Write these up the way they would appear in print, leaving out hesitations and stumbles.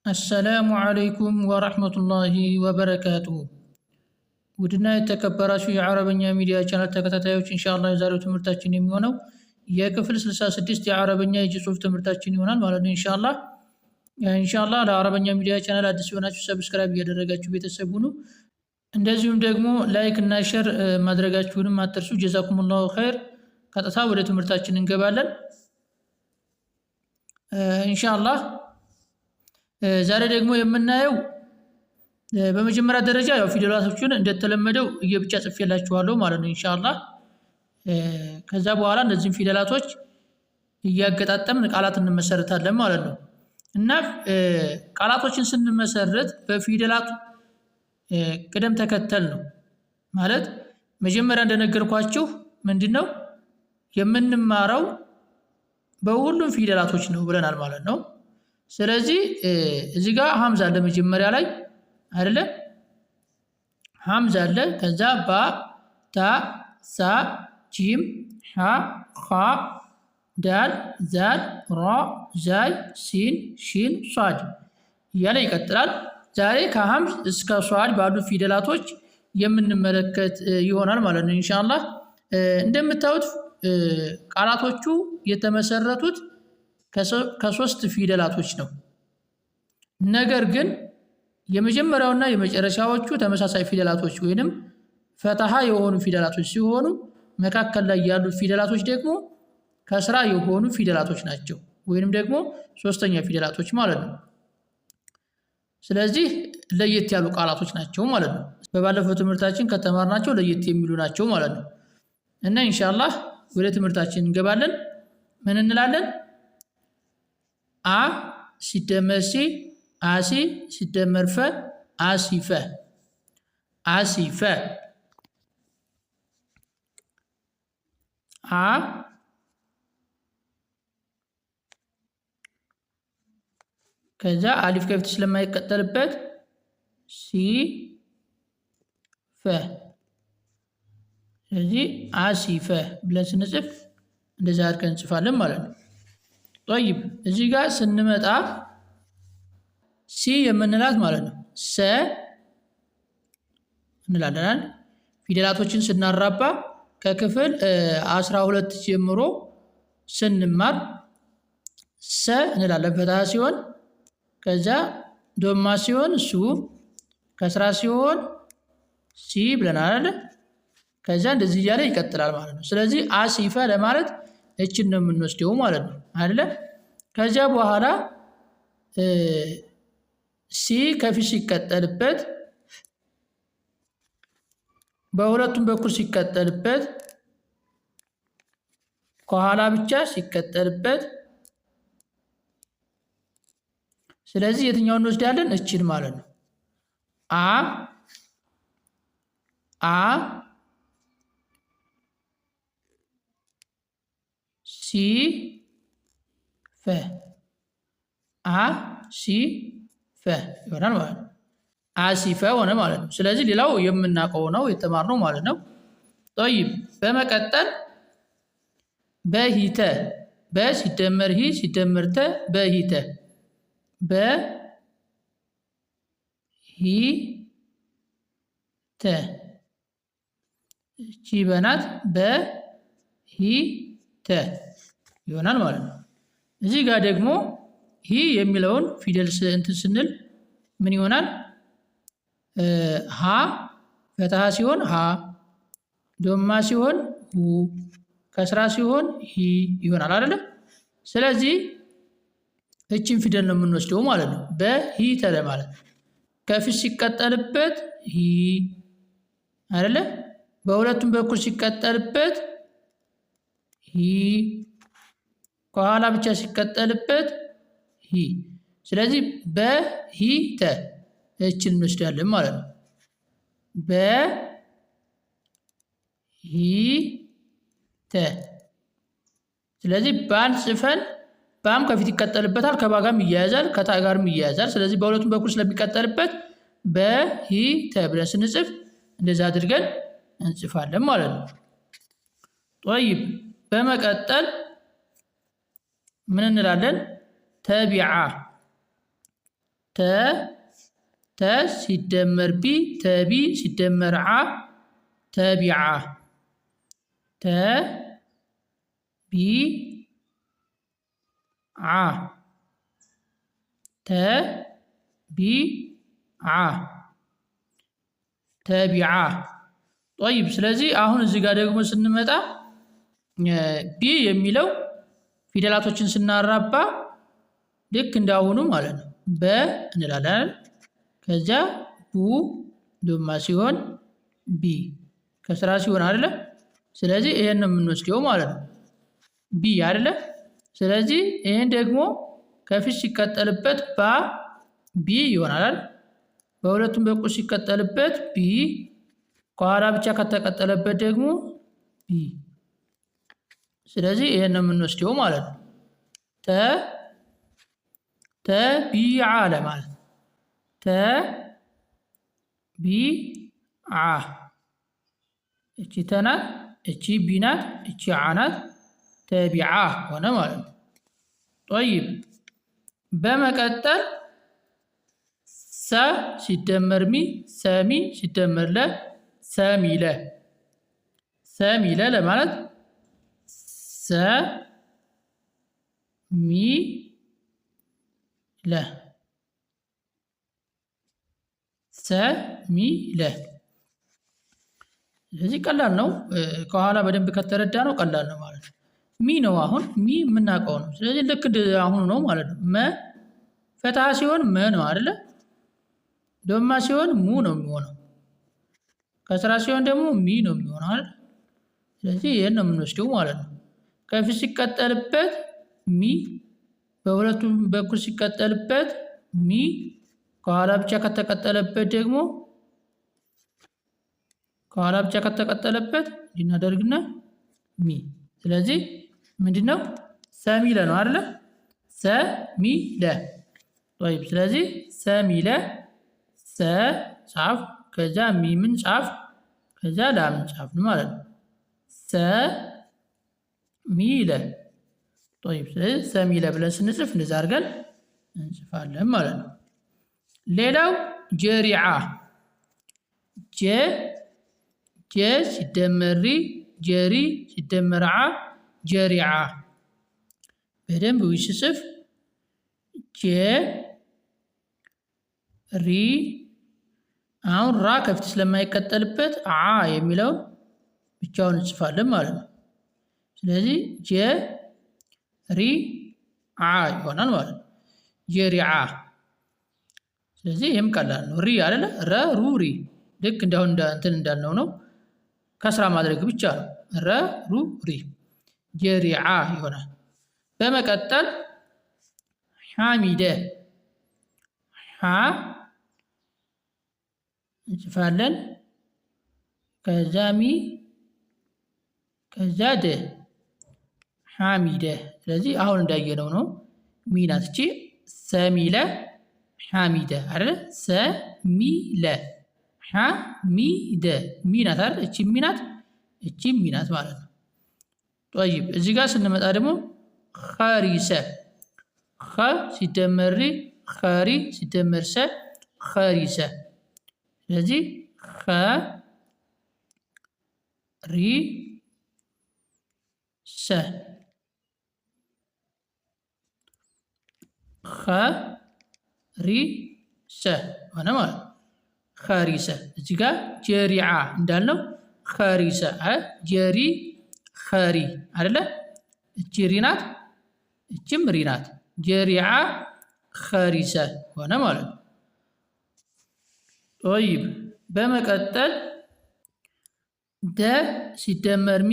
السلام عليكم ورحمة الله وبركاته. ودنا يتكبراشو يا عربኛ ሚዲያ ቻናል ተከታታዮች ኢንሻአላህ የዛሬው ትምህርታችን የሚሆነው የክፍል 66 የአረበኛ የእጅ ጽሁፍ ትምህርታችን ይሆናል ማለት ነው ኢንሻአላህ ለአረበኛ ሚዲያ ቻናል አዲስ የሆናችሁ ሰብስክራይብ እያደረጋችሁ ቤተሰብ ሁኑ። እንደዚሁም ደግሞ ላይክ እና ሼር ማድረጋችሁንም አትርሱ። ጀዛኩሙላሁ ኸይር። ቀጥታ ወደ ትምህርታችን እንገባለን ኢንሻአላህ። ዛሬ ደግሞ የምናየው በመጀመሪያ ደረጃ ያው ፊደላቶችን እንደተለመደው እየብቻ ጽፌላችኋለሁ ማለት ነው ኢንሻአላህ። ከዛ በኋላ እነዚህን ፊደላቶች እያገጣጠምን ቃላት እንመሰርታለን ማለት ነው። እና ቃላቶችን ስንመሰርት በፊደላት ቅደም ተከተል ነው ማለት መጀመሪያ እንደነገርኳችሁ ምንድነው የምንማረው በሁሉም ፊደላቶች ነው ብለናል ማለት ነው። ስለዚህ እዚህ ጋር ሐምዛ አለ መጀመሪያ ላይ አይደለ? ሐምዛ አለ። ከዛ ባ ታ ሳ ጂም ሐ ኻ ዳል ዛል ራ ዛይ ሲን ሺን ሷድ እያለ ይቀጥላል። ዛሬ ከሐምዝ እስከ ሷድ ባሉ ፊደላቶች የምንመለከት ይሆናል ማለት ነው ኢንሻአላህ። እንደምታዩት ቃላቶቹ የተመሰረቱት ከሶስት ፊደላቶች ነው። ነገር ግን የመጀመሪያውና የመጨረሻዎቹ ተመሳሳይ ፊደላቶች ወይንም ፈተሃ የሆኑ ፊደላቶች ሲሆኑ መካከል ላይ ያሉት ፊደላቶች ደግሞ ከስራ የሆኑ ፊደላቶች ናቸው ወይንም ደግሞ ሶስተኛ ፊደላቶች ማለት ነው። ስለዚህ ለየት ያሉ ቃላቶች ናቸው ማለት ነው። በባለፈው ትምህርታችን ከተማርናቸው ለየት የሚሉ ናቸው ማለት ነው። እና ኢንሻአላህ ወደ ትምህርታችን እንገባለን። ምን እንላለን? አ ሲደመር ሲ አሲ ሲደመር ፈ አሲፈ አሲፈ። አ ከዛ አሊፍ ከፊት ስለማይቀጠልበት ሲ ፈ። ስለዚህ አሲፈ ብለን ስንጽፍ እንደዛ አድርገን እንጽፋለን ማለት ነው። طيب እዚህ ጋር ስንመጣ ሲ የምንላት ማለት ነው ሰ እንላለን። ፊደላቶችን ስናራባ ከክፍል 12 ጀምሮ ስንማር ሰ እንላለን ፈትሃ ሲሆን፣ ከዛ ዶማ ሲሆን ሱ፣ ከስራ ሲሆን ሲ ብለናል አይደል? ከዛ እንደዚህ እያለ ይቀጥላል ማለት ነው። ስለዚህ አሲፈ ለማለት እችን ነው የምንወስደው ማለት ነው አይደለ? ከዚያ በኋላ ሲ ከፊት ሲቀጠልበት በሁለቱም በኩል ሲቀጠልበት ከኋላ ብቻ ሲቀጠልበት፣ ስለዚህ የትኛውን እንወስዳለን? እችን ማለት ነው። አ ሲ ፈ አ ሲ ፈ ይሆናል ማለት ነው። አሲፈ ሆነ ማለት ነው። ስለዚህ ሌላው የምናውቀው ነው የተማርነው ማለት ነው። طيب በመቀጠል በሂተ በ ሲደመር ሂ ሲደመር ተ በሂተ በ ሂ ተ እቺ በናት በ ሂ ተ ይሆናል ማለት ነው። እዚህ ጋር ደግሞ ሂ የሚለውን ፊደል እንትን ስንል ምን ይሆናል? ሀ ፈትሃ ሲሆን ሀ፣ ዶማ ሲሆን ሁ፣ ከስራ ሲሆን ሂ ይሆናል አይደለ? ስለዚህ እችን ፊደል ነው የምንወስደው ማለት ነው። በሂ ተለ ማለት ከፊት ሲቀጠልበት ሂ አይደለ? በሁለቱም በኩል ሲቀጠልበት ሂ፣ ከኋላ ብቻ ሲቀጠልበት ሂ። ስለዚህ በሂ ተ እችን እንወስዳለን ማለት ነው። በሂ ተ። ስለዚህ ባን ጽፈን ባም ከፊት ይቀጠልበታል፣ ከባ ጋርም ይያያዛል፣ ከታ ጋርም ይያያዛል። ስለዚህ በሁለቱም በኩል ስለሚቀጠልበት በሂ ተ ብለን ስንጽፍ እንደዛ አድርገን እንጽፋለን ማለት ነው። طيب በመቀጠል ምን እንላለን? ተቢዓ ተ ሲደመር ቢ ተቢ ሲደመር ዓ ተቢዓ ተ ቢ ዓ ተ ቢ ዓ ተቢዓ طيب ስለዚህ አሁን እዚህ ጋር ደግሞ ስንመጣ ቢ የሚለው ፊደላቶችን ስናራባ ልክ እንዳሁኑ ማለት ነው በ እንላለን ከዛ ቡ ዶማ ሲሆን ቢ ከስራ ሲሆን አይደለ ስለዚህ ይሄን ነው የምንወስደው ማለት ነው ቢ አይደለ ስለዚህ ይሄን ደግሞ ከፊት ሲቀጠልበት ባ ቢ ይሆናል በሁለቱም በኩል ሲቀጠልበት ቢ ከኋላ ብቻ ከተቀጠለበት ደግሞ ቢ ስለዚህ ይሄን ነው የምንወስደው ማለት ነው ተቢዓ ለማለት ተቢዓ እቺ ተናት እቺ ቢናት እቺ ዓናት ተቢዓ ሆነ ማለት ነው طيب በመቀጠል ሳ ሲደመር ሚ ሰሚ ሲደመር ለ ሰሚለ ሰሚለ ለማለት ሰሚለ ሰሚለ ስለዚህ ቀላል ነው ከኋላ በደንብ ከተረዳ ነው ቀላል ነው ማለት ነው ሚ ነው አሁን ሚ የምናውቀው ነው ስለዚህ ልክ አሁኑ ነው ማለት ነው መ ፈትሐ ሲሆን መ ነው አይደለ ዶማ ሲሆን ሙ ነው የሚሆነው ከስራ ሲሆን ደግሞ ሚ ነው የሚሆነው አይደል ስለዚህ ይሄን ነው የምንወስደው ማለት ነው ከፊት ሲቀጠልበት ሚ በሁለቱም በኩል ሲቀጠልበት ሚ ከኋላ ብቻ ከተቀጠለበት ደግሞ ከኋላ ብቻ ከተቀጠለበት እናደርግና ሚ ስለዚህ ምንድነው ሰሚለ ነው አይደል ሰሚለ طيب ስለዚህ ሰሚለ ሰ ጻፍ ከዛ ሚምን ጻፍ ከዛ ላምን ጻፍ ማለት ነው ሰሚለ طيب ስለዚህ ሰሚለ ብለን ስንጽፍ እንደዛ አድርገን እንጽፋለን ማለት ነው ሌላው ጀሪዓ ጀ ሲደመር ሪ ጀሪ ሲደመር ዓ ጀሪዓ በደንብ ሲጽፍ ጀ ሪ አሁን ራ ከፊት ስለማይቀጠልበት ዓ የሚለው ብቻውን እንጽፋለን ማለት ነው ስለዚህ ጀ ሪ ዓ ይሆናል ማለት ነው ጀሪዓ ስለዚህ ይሄም ቀላል ነው ሪ አይደለ ረ ሩ ሪ ልክ እንደሆነ እንትን እንዳልነው ነው ከስራ ማድረግ ብቻ ነው ረ ሩ ሪ ጀሪዓ ይሆናል በመቀጠል ሐሚደ ሐ እንጽፋለን ከዛ ሚ ከዛ ደ ሐሚደ ስለዚህ አሁን እንዳየነው ነው ሚናት እቺ ሰሚለ ሐሚደ አይደል ሰሚለ ሐሚደ ሚናት አይደል እቺ ሚናት ማለት ነው طيب እዚህ ጋር ስንመጣ ደግሞ ኸሪሰ ኸ ሲደመር ሪ ኸሪ ሲደመር ሰ ኸሪሰ ስለዚህ ኸ ሪ ሰ ኸ ሪ ሰ ሆነ ማለት ኸሪሰ እዚህ ጋር ጀሪዓ እንዳልነው ኸሪሰ ጀሪ ኸሪ አይደለ እቺ ሪ ናት እቺም ሪ ናት ጀሪዓ ኸሪሰ ሆነ ማለት ነው طيب በመቀጠል ደ ሲደመር ሚ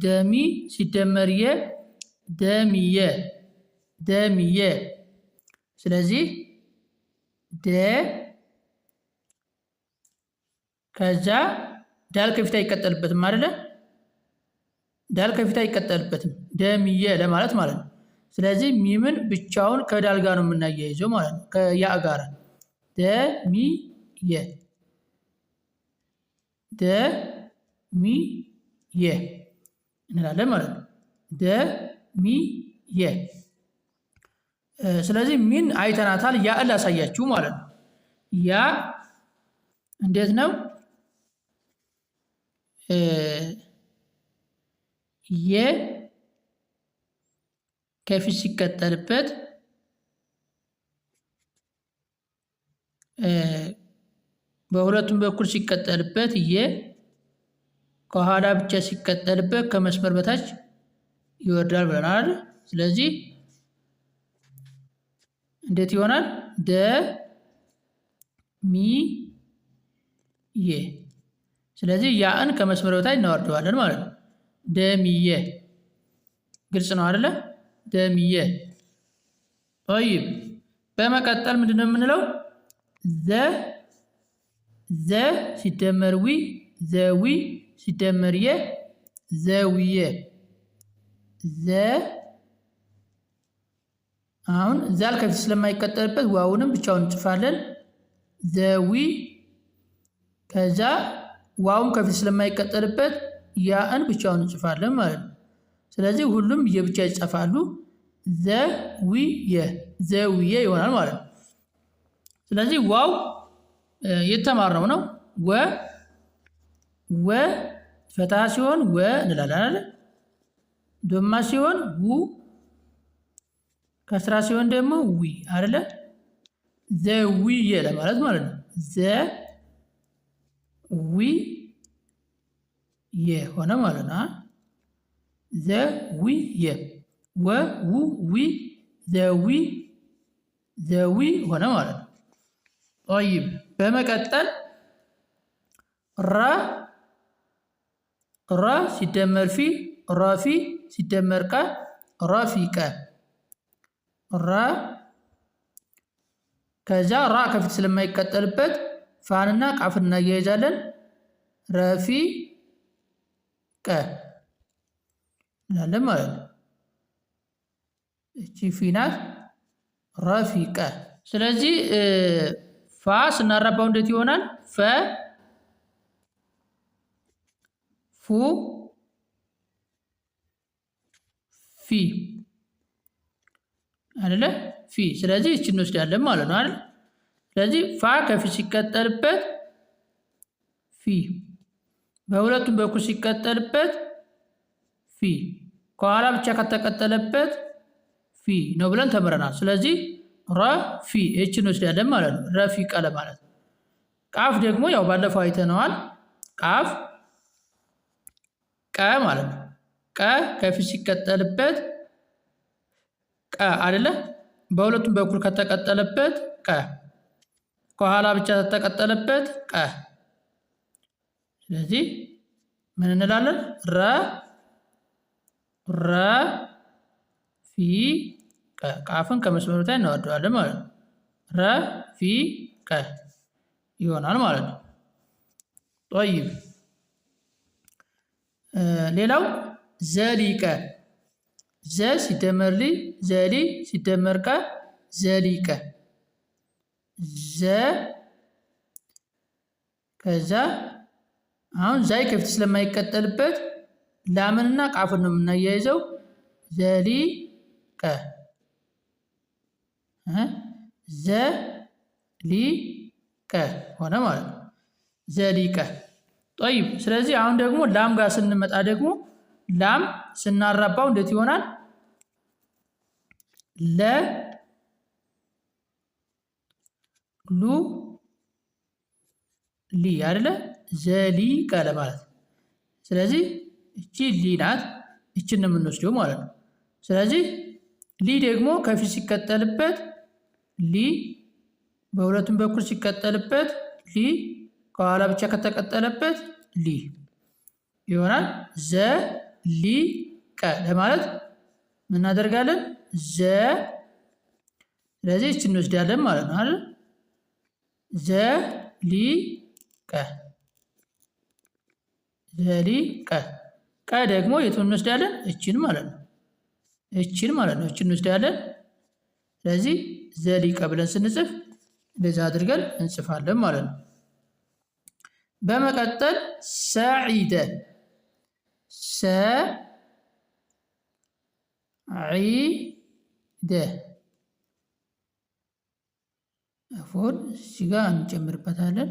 ደሚ ሲደመር የ ደሚየ ደሚየ ስለዚህ ደ ከዛ ዳል ከፊት አይቀጠልበትም አይደለ ዳል ከፊት አይቀጠልበትም ደሚየ ለማለት ማለት ነው ስለዚህ ሚምን ብቻውን ከዳል ጋር ነው የምናያይዘው ማለት ነው ከያ ጋር ደሚየ ደሚየ እንላለን ማለት ነው ደሚየ ስለዚህ ሚን አይተናታል። ያእን ላሳያችሁ ማለት ነው። ያ እንዴት ነው? የ ከፊት ሲቀጠልበት በሁለቱም በኩል ሲቀጠልበት የ ከኋላ ብቻ ሲቀጠልበት ከመስመር በታች ይወርዳል ብለናል። ስለዚህ እንዴት ይሆናል? ደ ሚ የ። ስለዚህ ያእን ከመስመር በታች እናወርደዋለን ማለት ነው። ደሚየ። ግልጽ ነው አይደለ? ደሚየ። ጠይብ በመቀጠል ምንድነው የምንለው? ዘ ሲደመር ዊ፣ ዘዊ ሲደመር የ፣ ዘዊየ። አሁን ዛል ከፊት ስለማይቀጠልበት ዋውንም ብቻውን እንጽፋለን። ዘዊ። ከዛ ዋውም ከፊት ስለማይቀጠልበት ያእን ብቻውን እንጽፋለን ማለት ነው። ስለዚህ ሁሉም የብቻ ይጻፋሉ። ዘዊየ፣ ዘዊየ ይሆናል ማለት ነው። ስለዚህ ዋው የተማርነው ነው። ወ ፈታ ሲሆን ወ እንላለን አይደል? ዶማ ሲሆን ው፣ ከስራ ሲሆን ደግሞ ዊ አይደለ? ዘዊየ ለማለት ማለት ነው። ዘዊየ ሆነ ማለት ነው። ዘዊየ። ወ ው ዊ፣ ዘዊ ሆነ ማለት ነው። ጠይብ በመቀጠል ራ ሲደመር ፊ፣ ራፊ ሲደመር ቀ፣ ራፊቀ። ራ ከዛ ራ ከፊት ስለማይቀጠልበት ፋንና ቃፍን እናያይዛለን። ረፊ ቀ እንላለን ማለት ነው። እቺ ፊ ናት። ረፊቀ። ስለዚህ ፋ ስናራባው እንዴት ይሆናል? ፈ ፉ ፊ አይደለ? ፊ። ስለዚህ እቺ እንወስዳለን ማለት ነው አይደል? ስለዚህ ፋ ከፊት ሲቀጠልበት ፊ፣ በሁለቱም በኩል ሲቀጠልበት ፊ፣ ከኋላ ብቻ ከተቀጠለበት ፊ ነው ብለን ተምረናል። ስለዚህ ረፊ እቺ እንወስዳለን ማለት ነው። ረፊቀ ለማለት። ቃፍ ደግሞ ያው ባለፈው አይተነዋል። ቃፍ ቀ ማለት ነው። ቀ ከፊት ሲቀጠልበት ቀ አይደለ? በሁለቱም በኩል ከተቀጠለበት ቀ፣ ከኋላ ብቻ ከተቀጠለበት ቀ። ስለዚህ ምን እንላለን? ፊ ቀ። ቃፍን ከመስመሩ ላይ እናወርደዋለን ማለት ነው። ፊ ቀ ይሆናል ማለት ነው። ጠይብ ሌላው ዘሊቀ። ዘ ሲደመር ሊ፣ ዘሊ ሲደመር ቀ፣ ዘሊቀ። ዘ ከዛ አሁን ዛይ ከፊት ስለማይቀጠልበት ላምንና ቃፍን ነው የምናያይዘው። ዘሊቀ፣ ዘሊቀ ሆነ ማለት ነው። ዘሊቀ። ጠይብ ስለዚህ አሁን ደግሞ ላም ጋር ስንመጣ ደግሞ ላም ስናራባው እንዴት ይሆናል? ለ ሉ ሊ አይደለ? ዘሊቀ ለማለት። ስለዚህ እቺ ሊ ናት፣ እቺን ነው የምንወስደው ማለት ነው። ስለዚህ ሊ ደግሞ ከፊት ሲቀጠልበት ሊ፣ በሁለቱም በኩል ሲቀጠልበት ሊ፣ ከኋላ ብቻ ከተቀጠለበት ሊ ይሆናል። ዘሊቀ ለማለት ምን እናደርጋለን? ስለዚህ እቺን እንወስዳለን ማለት ነው አይደል? ዘሊቀ፣ ዘሊቀ። ቀ ደግሞ የቱን እንወስዳለን? እቺን ማለት ነው። እቺን ማለት ነው። እቺን እንወስዳለን። ስለዚህ ዘሊቀ ብለን ስንጽፍ እንደዛ አድርገን እንጽፋለን ማለት ነው። በመቀጠል ሰዒደ። ሰዒደ አፎን እዚህ ጋር እንጨምርበታለን።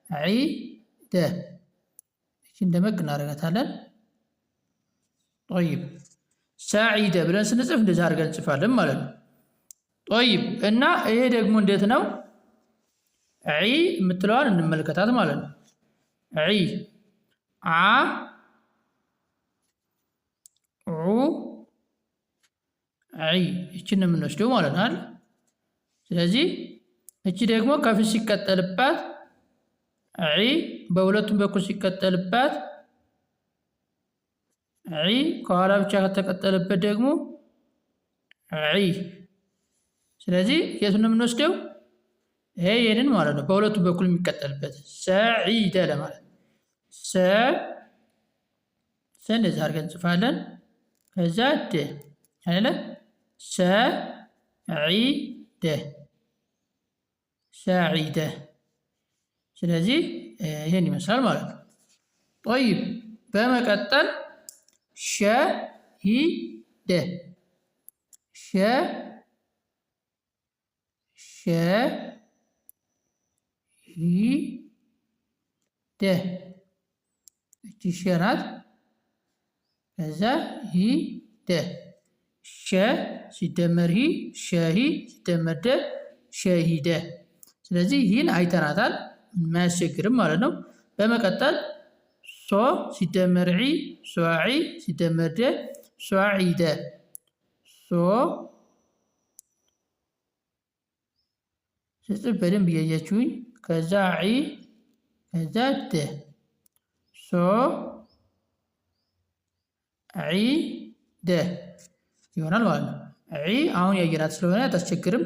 ሰዒደ እቺን ደመቅ እናደርጋታለን። ጠይብ ሰዒደ ብለን ስንጽፍ እንደዚህ አድርገን እንጽፋለን ማለት ነው። ጠይብ እና ይሄ ደግሞ እንዴት ነው? ዒ የምትለዋን እንመልከታት ማለት ነው። ዒ ዓ ዑ ዒ እቺን ነው የምንወስደው ማለት ነው። ስለዚህ እቺ ደግሞ ከፊት ሲቀጠልባት ዒ በሁለቱም በኩል ሲቀጠልባት ዒ ከኋላ ብቻ ከተቀጠለበት ደግሞ ዒ። ስለዚህ የቱን ነው የምንወስደው? ይሄ ይሄንን ማለት ነው፣ በሁለቱም በኩል የሚቀጠልበት ሰዒደ ለማለት እንደዚህ አድርገን እንጽፋለን። ከዛ ደ አይደለ ሰዒደ ሰዒደ። ስለዚህ ይሄን ይመስላል ማለት ነው። ጠይብ በመቀጠል ሸሂደ ሸሂደ እቺ ሸ ናት። ከዛ ሂደ ሸ ሲደመር ሂ ሸሂ ሲደመር ደ ሸሂደ። ስለዚህ ይህን አይተናታል፣ የማያስቸግርም ማለት ነው። በመቀጠል ሶ ሲደመር ዒ ሶዒ ሲደመር ደ ሶዒደ ሶ ስጽፍ በደንብ እያያችሁኝ። ከዛ ዒ ከዛ ደ ሶ ዒ ደ ይሆናል ማለት ነው። ዒ አሁን ያየናት ስለሆነ አታስቸግርም።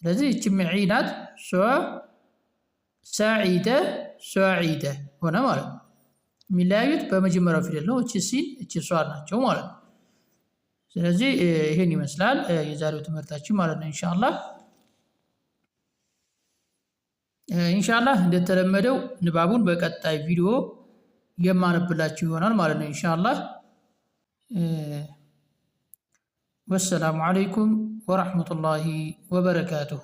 ስለዚህ እችም ዒ ናት። ሶ ሰዒደ ሶዒደ ሆነ ማለት ነው። የሚለያዩት በመጀመሪያው ፊደል ነው። እቺ ሲን እቺ ሷድ ናቸው ማለት ነው። ስለዚህ ይሄን ይመስላል የዛሬው ትምህርታችን ማለት ነው። ኢንሻአላህ እንደተለመደው ንባቡን በቀጣይ ቪዲዮ የማነብላችሁ ይሆናል ማለት ነው። ኢንሻአላህ ወሰላሙ አለይኩም ወራህመቱላሂ ወበረካቱሁ።